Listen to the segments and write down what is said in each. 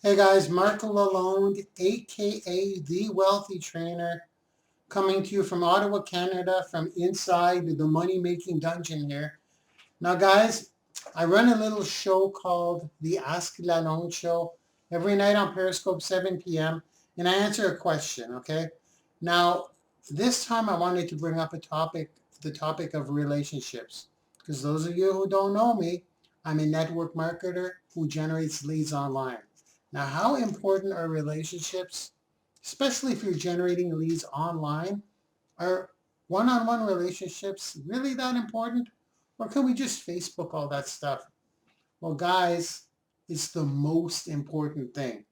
Hey guys, Marc Lalonde, aka The Wealthy Trainer, coming to you from Ottawa, Canada, from inside the money-making dungeon here. Now guys, I run a little show called the Ask Lalonde Show every night on Periscope, 7 p.m., and I answer a question, okay? Now, this time I wanted to bring up the topic of relationships, because those of you who don't know me, I'm a network marketer who generates leads online. Now, how important are relationships, especially if you're generating leads online? Are one-on-one relationships really that important? Or can we just Facebook all that stuff? Well, guys, it's the most important thing.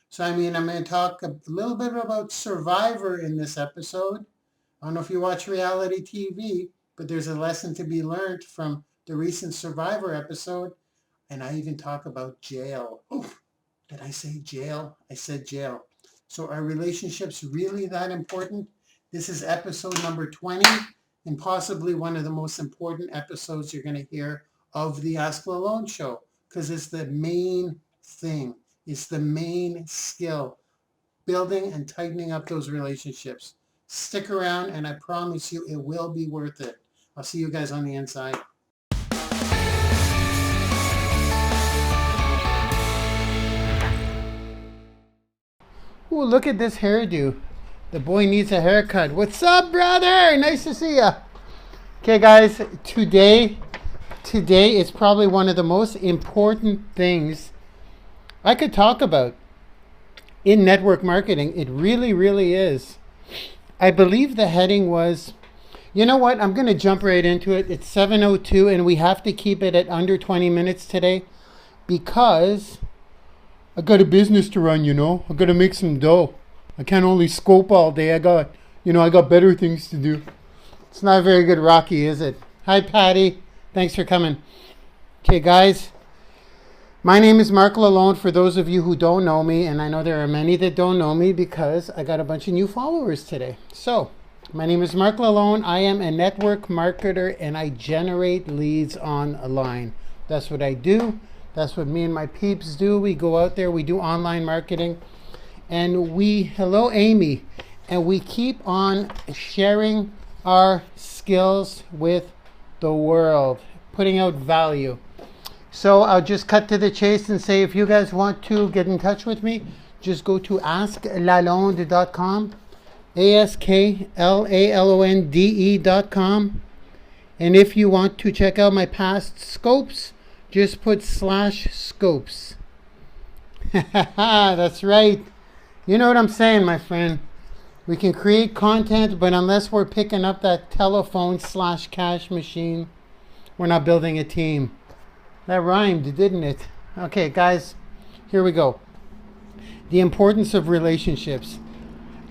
So, I'm going to talk a little bit about Survivor in this episode. I don't know if you watch reality TV, but there's a lesson to be learned from the recent Survivor episode. And I even talk about jail. Oof. Did I say jail? I said jail. So are relationships really that important? This is episode number 20 and possibly one of the most important episodes you're going to hear of the Ask Lalonde Show, because it's the main thing. It's the main skill, building and tightening up those relationships. Stick around and I promise you it will be worth it. I'll see you guys on the inside. Ooh, look at this hairdo. The boy needs a haircut. What's up, brother? Nice to see ya. Okay, guys, today is probably one of the most important things I could talk about in network marketing. It really, really is. I believe the heading was, you know what? I'm going to jump right into it. It's 7:02 and we have to keep it at under 20 minutes today because I got a business to run, I got to make some dough. I can't only scope all day. I got better things to do. It's not very good, Rocky, is it? Hi, Patty. Thanks for coming. Okay, guys. My name is Marc Lalonde, for those of you who don't know me, and I know there are many that don't know me because I got a bunch of new followers today. So, my name is Marc Lalonde. I am a network marketer, and I generate leads online. That's what I do. That's what me and my peeps do. We go out there, we do online marketing, and hello Amy, and we keep on sharing our skills with the world, putting out value. So I'll just cut to the chase and say, if you guys want to get in touch with me, just go to asklalonde.com, asklalonde.com, and if you want to check out my past scopes, just put /scopes. That's right. You know what I'm saying, my friend. We can create content, but unless we're picking up that telephone /cash machine, we're not building a team. That rhymed, didn't it? Okay, guys, here we go. The importance of relationships.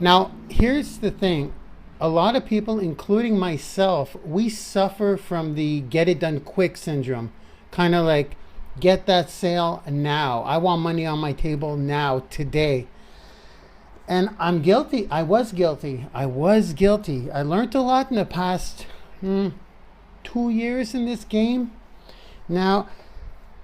Now, here's the thing. A lot of people, including myself, we suffer from the get it done quick syndrome. Kind of like, get that sale now. I want money on my table now, today. And I'm guilty. I was guilty. I learned a lot in the past 2 years in this game. Now,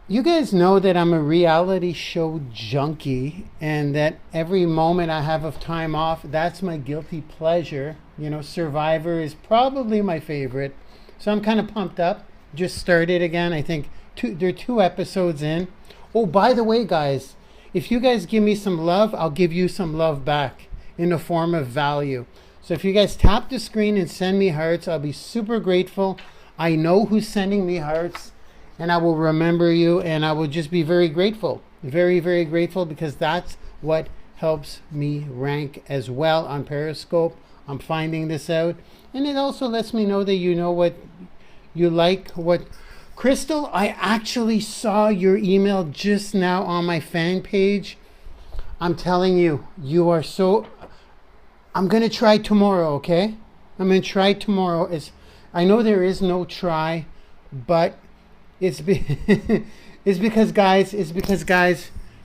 you guys know that I'm a reality show junkie and that every moment I have of time off, that's my guilty pleasure. Survivor is probably my favorite. So I'm kind of pumped up. Just started again. I think there are 2 episodes in. Oh, by the way, guys, if you guys give me some love, I'll give you some love back in the form of value. So if you guys tap the screen and send me hearts, I'll be super grateful. I know who's sending me hearts, and I will remember you, and I will just be very grateful. Very, very grateful, because that's what helps me rank as well on Periscope. I'm finding this out. And it also lets me know that you know what you like. Crystal, I actually saw your email just now on my fan page. I'm telling you, you are so... I'm going to try tomorrow, okay? I'm going to try tomorrow. I know there is no try, but it's because, guys,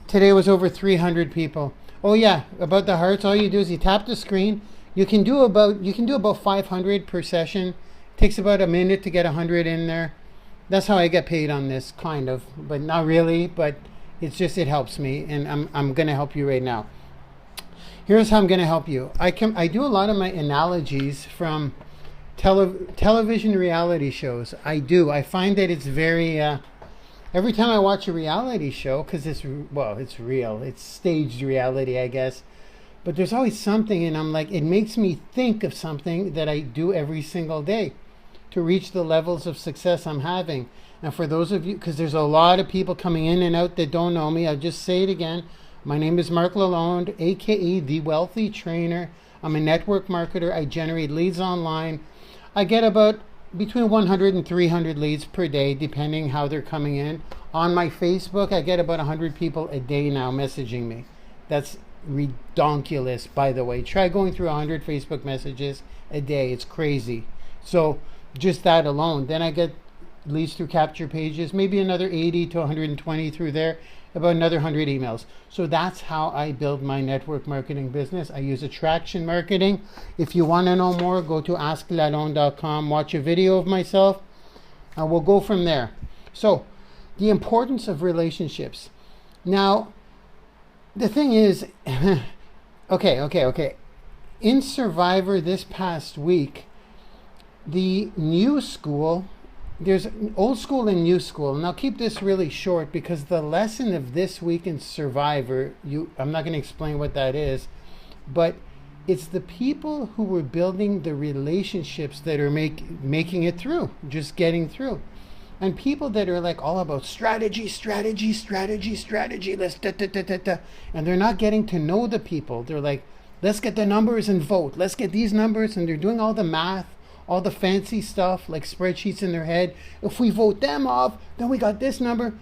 today was over 300 people. Oh, yeah, about the hearts, all you do is you tap the screen. You can do about 500 per session. It takes about a minute to get 100 in there. That's how I get paid on this, kind of, but not really. But It's just, it helps me, and I'm going to help you right now. Here's how I'm going to help you. I do a lot of my analogies from television reality shows. I find that it's very, every time I watch a reality show, because it's real. It's staged reality, I guess. But there's always something, and I'm like, it makes me think of something that I do every single day to reach the levels of success I'm having. Now, for those of you, because there's a lot of people coming in and out that don't know me, I'll just say it again. My name is Marc Lalonde, aka The Wealthy Trainer. I'm a network marketer. I generate leads online. I get about between 100 and 300 leads per day, depending how they're coming in. On my Facebook, I get about 100 people a day now messaging me. That's redonkulous, by the way. Try going through 100 Facebook messages a day. It's crazy. So just that alone. Then I get leads through capture pages, maybe another 80 to 120 through there, about another 100 emails. So that's how I build my network marketing business. I use attraction marketing. If you want to know more, go to asklalonde.com, watch a video of myself, and we'll go from there. So the importance of relationships. Now, the thing is, okay. In Survivor this past week, the new school, there's old school and new school. And I'll keep this really short because the lesson of this week in Survivor, I'm not going to explain what that is, but it's the people who were building the relationships that are making it through, just getting through. And people that are like all about strategy, let's and they're not getting to know the people. They're like, let's get the numbers and vote. Let's get these numbers, and they're doing all the math, all the fancy stuff, like spreadsheets in their head. If we vote them off, then we got this number.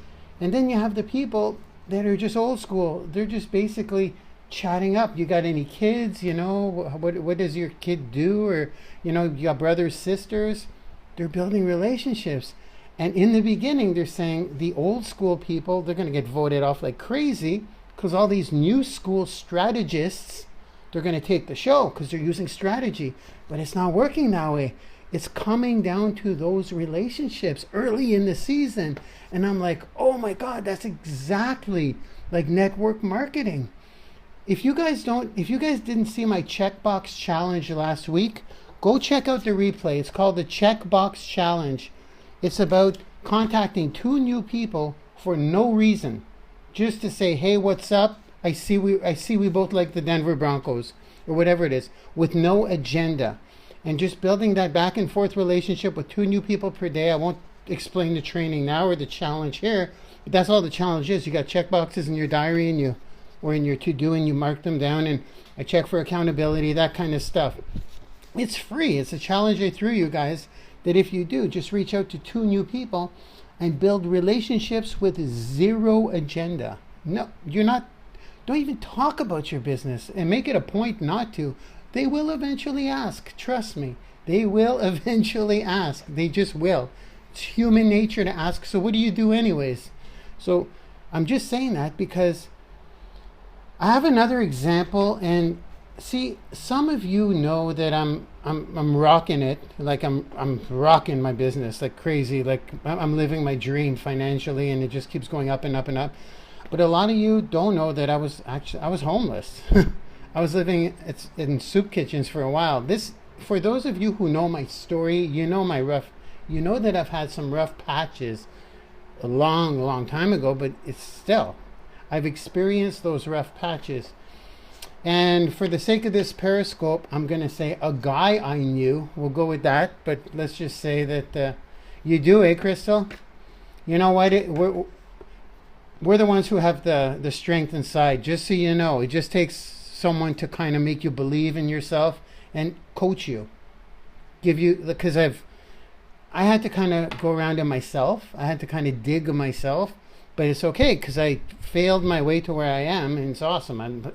And then you have the people that are just old school. They're just basically chatting up. You got any kids? You know, what does your kid do? Or, you know, you got brothers, sisters. They're building relationships. And in the beginning, they're saying the old school people, they're going to get voted off like crazy because all these new school strategists, they're going to take the show because they're using strategy. But it's not working that way. It's coming down to those relationships early in the season. And I'm like, oh my God, that's exactly like network marketing. If you guys didn't see my checkbox challenge last week, go check out the replay. It's called the Checkbox Challenge. It's about contacting 2 new people for no reason, just to say, hey, what's up? I see we both like the Denver Broncos, or whatever it is, with no agenda. And just building that back and forth relationship with 2 new people per day. I won't explain the training now or the challenge here, but that's all the challenge is. You got check boxes in your diary and or in your to-do, and you mark them down, and I check for accountability, that kind of stuff. It's free. It's a challenge I threw you guys that if you do, just reach out to 2 new people and build relationships with 0 agenda. No, don't even talk about your business and make it a point not to. They will eventually ask. Trust me. They will eventually ask. They just will. It's human nature to ask. So what do you do anyways? So I'm just saying that because I have another example, and see, some of you know that I'm rocking it. Like I'm rocking my business like crazy. Like I'm living my dream financially, and it just keeps going up and up and up. But a lot of you don't know that I was homeless. I was living in soup kitchens for a while. For those of you who know my story, you know that I've had some rough patches a long time ago, but I've experienced those rough patches. And for the sake of this Periscope, I'm going to say a guy I knew. We'll go with that, but let's just say that you do, eh, Crystal? You know what? We're the ones who have the strength inside, just so you know. It just takes someone to kind of make you believe in yourself and coach you. Because I had to kind of go around in myself. I had to kind of dig myself, but it's okay because I failed my way to where I am, and it's awesome.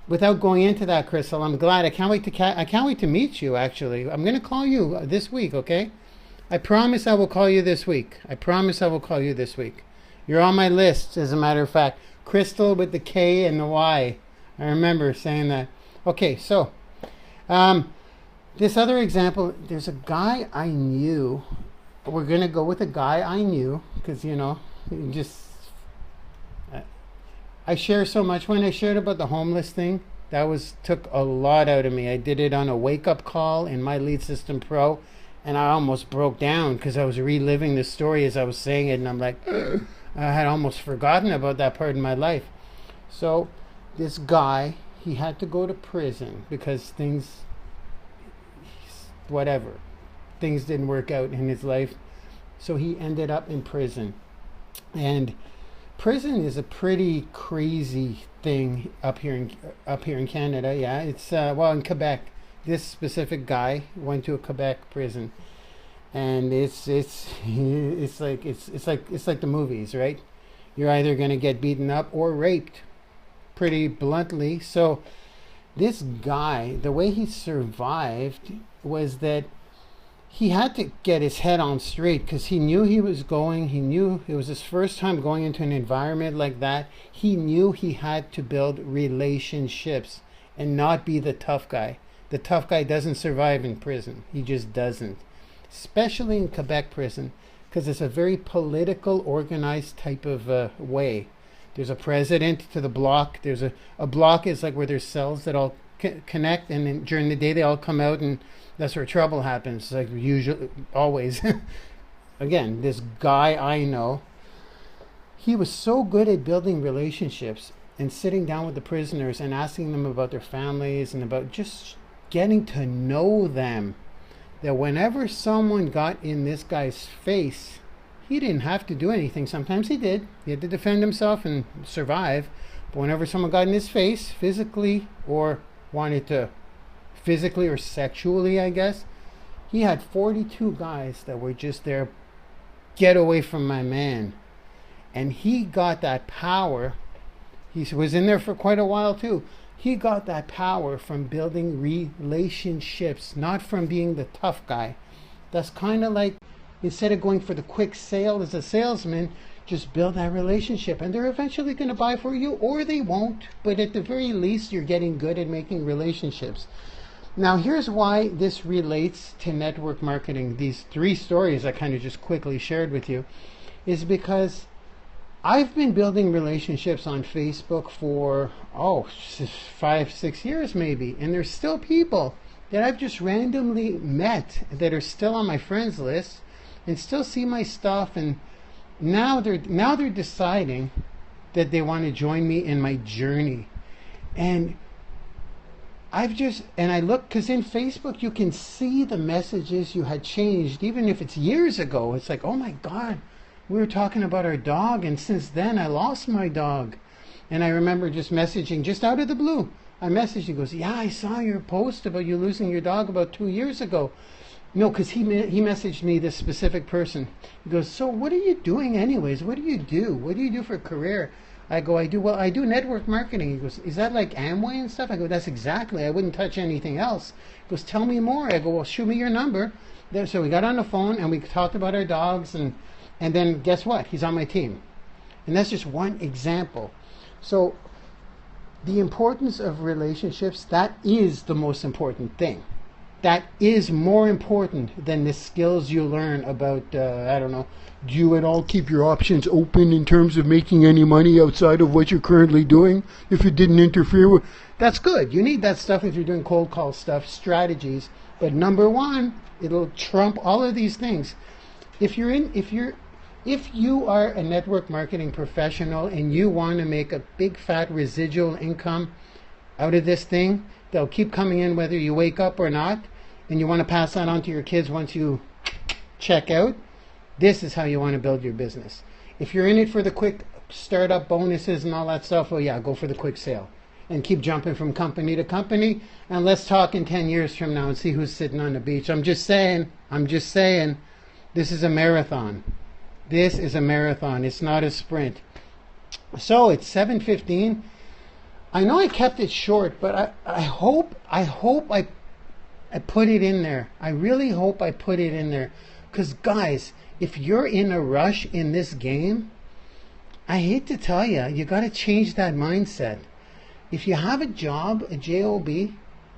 Without going into that, Crystal, I'm glad. I can't wait to meet you, actually. I'm going to call you this week, okay? I promise I will call you this week. You're on my list, as a matter of fact. Crystal with the K and the Y. I remember saying that. Okay, so this other example, there's a guy I knew. We're going to go with a guy I knew because, I share so much. When I shared about the homeless thing, took a lot out of me. I did it on a wake up call in my Lead System Pro, and I almost broke down because I was reliving the story as I was saying it, and I'm like, ugh. I had almost forgotten about that part in my life. So this guy, he had to go to prison because whatever, things didn't work out in his life. So he ended up in prison. And prison is a pretty crazy thing up here in Canada. Yeah, it's well, in Quebec. This specific guy went to a Quebec prison, and it's like the movies, right? You're either going to get beaten up or raped, pretty bluntly. So this guy, the way he survived was that he had to get his head on straight because he knew he knew it was his first time going into an environment like that. He knew he had to build relationships and not be the tough guy. The tough guy doesn't survive in prison. He just doesn't. Especially in Quebec prison, because it's a very political, organized type of way. There's a president to the block. There's a block is like where there's cells that all connect, and then during the day they all come out, and that's where trouble happens. Like usually, always. Again, this guy I know, he was so good at building relationships and sitting down with the prisoners and asking them about their families and about just getting to know them, that whenever someone got in this guy's face, he didn't have to do anything. Sometimes he did. He had to defend himself and survive. But whenever someone got in his face, physically or wanted to, physically or sexually, I guess, he had 42 guys that were just there, get away from my man. And he got that power. He was in there for quite a while too. He got that power from building relationships, not from being the tough guy. That's kind of like, instead of going for the quick sale as a salesman, just build that relationship. And they're eventually going to buy for you, or they won't. But at the very least, you're getting good at making relationships. Now, here's why this relates to network marketing. These 3 stories I kind of just quickly shared with you is because I've been building relationships on Facebook for 5-6 years maybe, and there's still people that I've just randomly met that are still on my friends list and still see my stuff, and now they're deciding that they want to join me in my journey. And I look, because in Facebook you can see the messages you had changed, even if it's years ago. It's like, oh my God, we were talking about our dog, and since then I lost my dog. And I remember just messaging, just out of the blue. I messaged, he goes, yeah, I saw your post about you losing your dog about 2 years ago. No, because he messaged me, this specific person. He goes, so what are you doing anyways? What do you do? What do you do for a career? I go, I do network marketing. He goes, is that like Amway and stuff? I go, that's exactly. I wouldn't touch anything else. He goes, tell me more. I go, well, shoot me your number. So we got on the phone and we talked about our dogs, and then guess what? He's on my team. And that's just one example. So the importance of relationships, that is the most important thing. That is more important than the skills you learn about, I don't know, do you at all keep your options open in terms of making any money outside of what you're currently doing if it didn't interfere with... That's good. You need that stuff if you're doing cold call stuff, strategies. But number one, it'll trump all of these things. If you are a network marketing professional and you want to make a big fat residual income out of this thing, they'll keep coming in whether you wake up or not, and you want to pass that on to your kids once you check out, this is how you want to build your business. If you're in it for the quick startup bonuses and all that stuff, well, yeah, go for the quick sale and keep jumping from company to company, and let's talk in 10 years from now and see who's sitting on the beach. I'm just saying, this is a marathon. This is a marathon. It's not a sprint. So it's 7:15. I know I kept it short, but I hope I put it in there. I really hope I put it in there. Because guys, if you're in a rush in this game, I hate to tell you, you got to change that mindset. If you have a job, a job,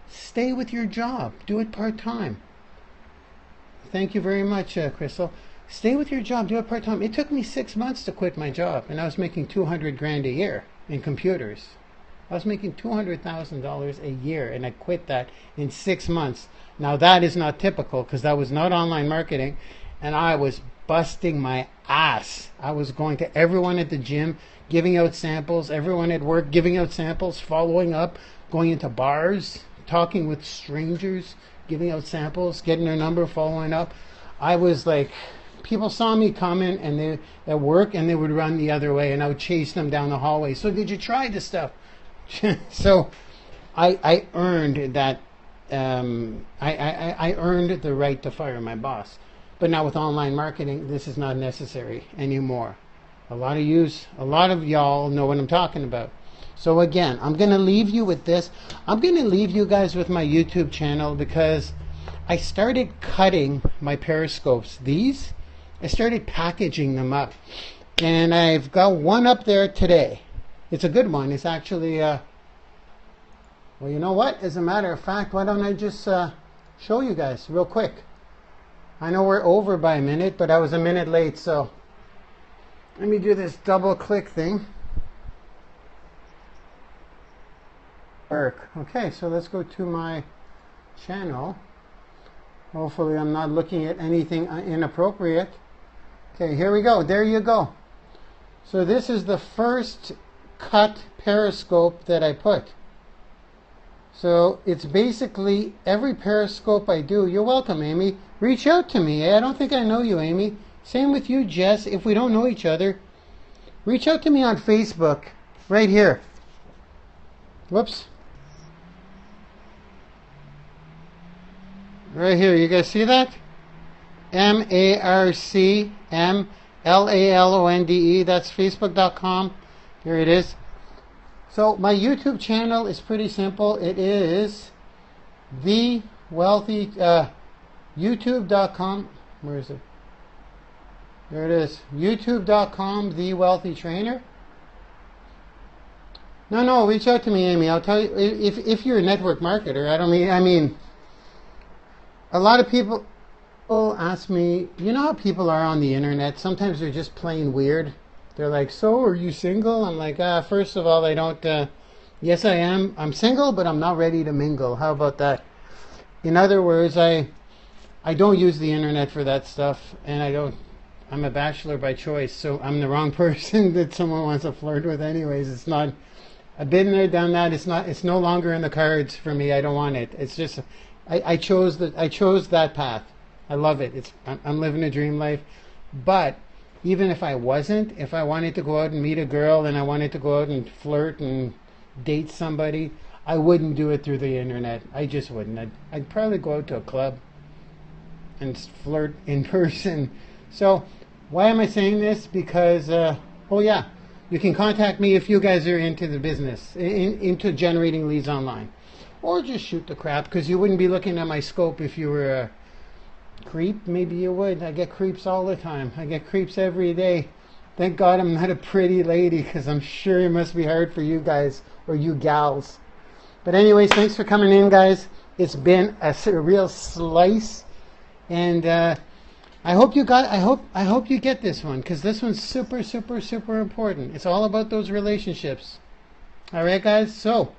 stay with your job. Do it part-time. Thank you very much, Crystal. Stay with your job. Do it part-time. It took me 6 months to quit my job, and I was making $200,000 a year. in computers. I was making $200,000 a year, and I quit that in 6 months. Now that is not typical because that was not online marketing, and I was busting my ass. I was going to everyone at the gym, giving out samples, everyone at work, giving out samples, following up, going into bars, talking with strangers, giving out samples, getting their number, following up. I was like, people saw me coming and they at work, and they would run the other way, and I would chase them down the hallway. So did you try this stuff? So I earned that. I earned the right to fire my boss. But now with online marketing, this is not necessary anymore. A lot of y'all know what I'm talking about. So again, I'm going to leave you with this. I'm going to leave you guys with my YouTube channel because I started cutting my periscopes. I started packaging them up. And I've got one up there today. It's a good one. It's actually, well, you know what? As a matter of fact, why don't I just show you guys real quick? I know we're over by a minute, but I was a minute late, so let me do this double click thing. Work. Okay, so let's go to my channel. Hopefully I'm not looking at anything inappropriate. Okay, here we go. There you go. So this is the first cut periscope that I put. So it's basically every periscope I do. You're welcome, Amy. Reach out to me. I don't think I know you, Amy. Same with you, Jess. If we don't know each other, reach out to me on Facebook right here. Whoops. Right here. You guys see that? MarcMLALONDE. That's facebook.com. Here it is. So my YouTube channel is pretty simple. It is the wealthy youtube.com. Where is it? There it is. youtube.com, the wealthy trainer. No, reach out to me, Amy. I'll tell you if you're a network marketer. I mean a lot of people ask me, you know how people are on the internet, sometimes they're just plain weird. They're like, so are you single? I'm like, first of all, I don't, yes I am. I'm single, but I'm not ready to mingle. How about that? In other words, I don't use the internet for that stuff, and I'm a bachelor by choice, so I'm the wrong person that someone wants to flirt with anyways. It's not, I've been there, done that. It's no longer in the cards for me. I don't want it. It's just, I chose that path. I love it. I'm living a dream life. But even if I wasn't, if I wanted to go out and meet a girl and I wanted to go out and flirt and date somebody, I wouldn't do it through the internet. I just wouldn't. I'd probably go out to a club and flirt in person. So why am I saying this? Because, oh yeah, you can contact me if you guys are into the business, into generating leads online. Or just shoot the crap, because you wouldn't be looking at my scope if you were a creep. Maybe you would. I get creeps all the time. I get creeps every day. Thank God I'm not a pretty lady, because I'm sure it must be hard for you guys or you gals. But anyways, thanks for coming in, guys. It's been a real slice, and I hope you get this one, because this one's super important. It's all about those relationships. All right, guys. So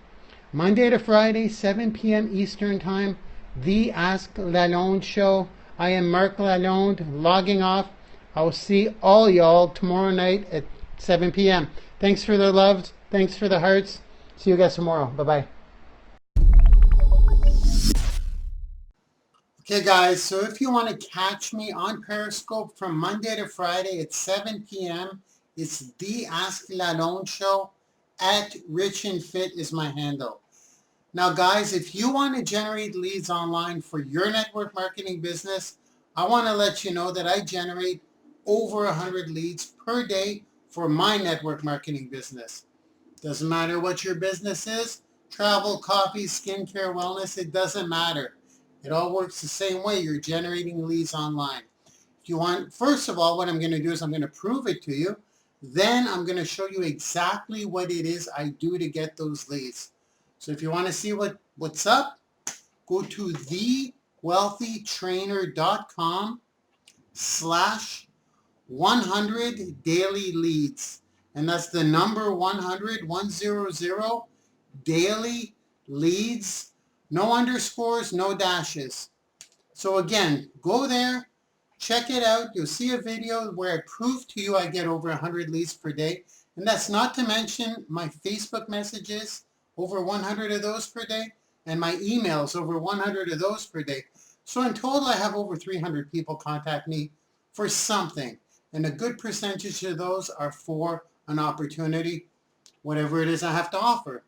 Monday to Friday, 7 p.m. Eastern Time, the Ask Lalonde Show. I am Marc Lalonde, logging off. I'll see all y'all tomorrow night at 7 p.m. Thanks for the loves. Thanks for the hearts. See you guys tomorrow. Bye-bye. Okay, guys, so if you want to catch me on Periscope from Monday to Friday at 7 p.m., it's the Ask Lalonde Show. At Rich and Fit is my handle. Now, guys, if you want to generate leads online for your network marketing business, I want to let you know that I generate over 100 leads per day for my network marketing business. Doesn't matter what your business is, travel, coffee, skincare, wellness, it doesn't matter. It all works the same way. You're generating leads online. If you want, first of all, what I'm going to do is I'm going to prove it to you. Then I'm going to show you exactly what it is I do to get those leads. So if you want to see what's up, go to thewealthytrainer.com/100 daily leads. And that's the number 100, 100, daily leads. No underscores, no dashes. So again, go there, check it out. You'll see a video where I prove to you I get over 100 leads per day. And that's not to mention my Facebook messages, over 100 of those per day, and my emails, over 100 of those per day. So in total, I have over 300 people contact me for something. And a good percentage of those are for an opportunity, whatever it is I have to offer.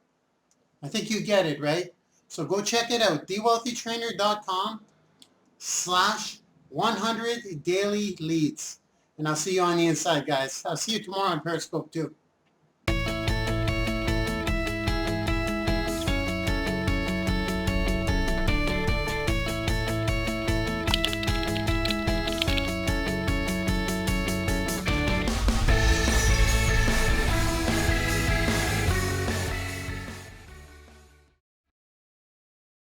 I think you get it, right? So go check it out, thewealthytrainer.com/100 daily leads. And I'll see you on the inside, guys. I'll see you tomorrow on Periscope too.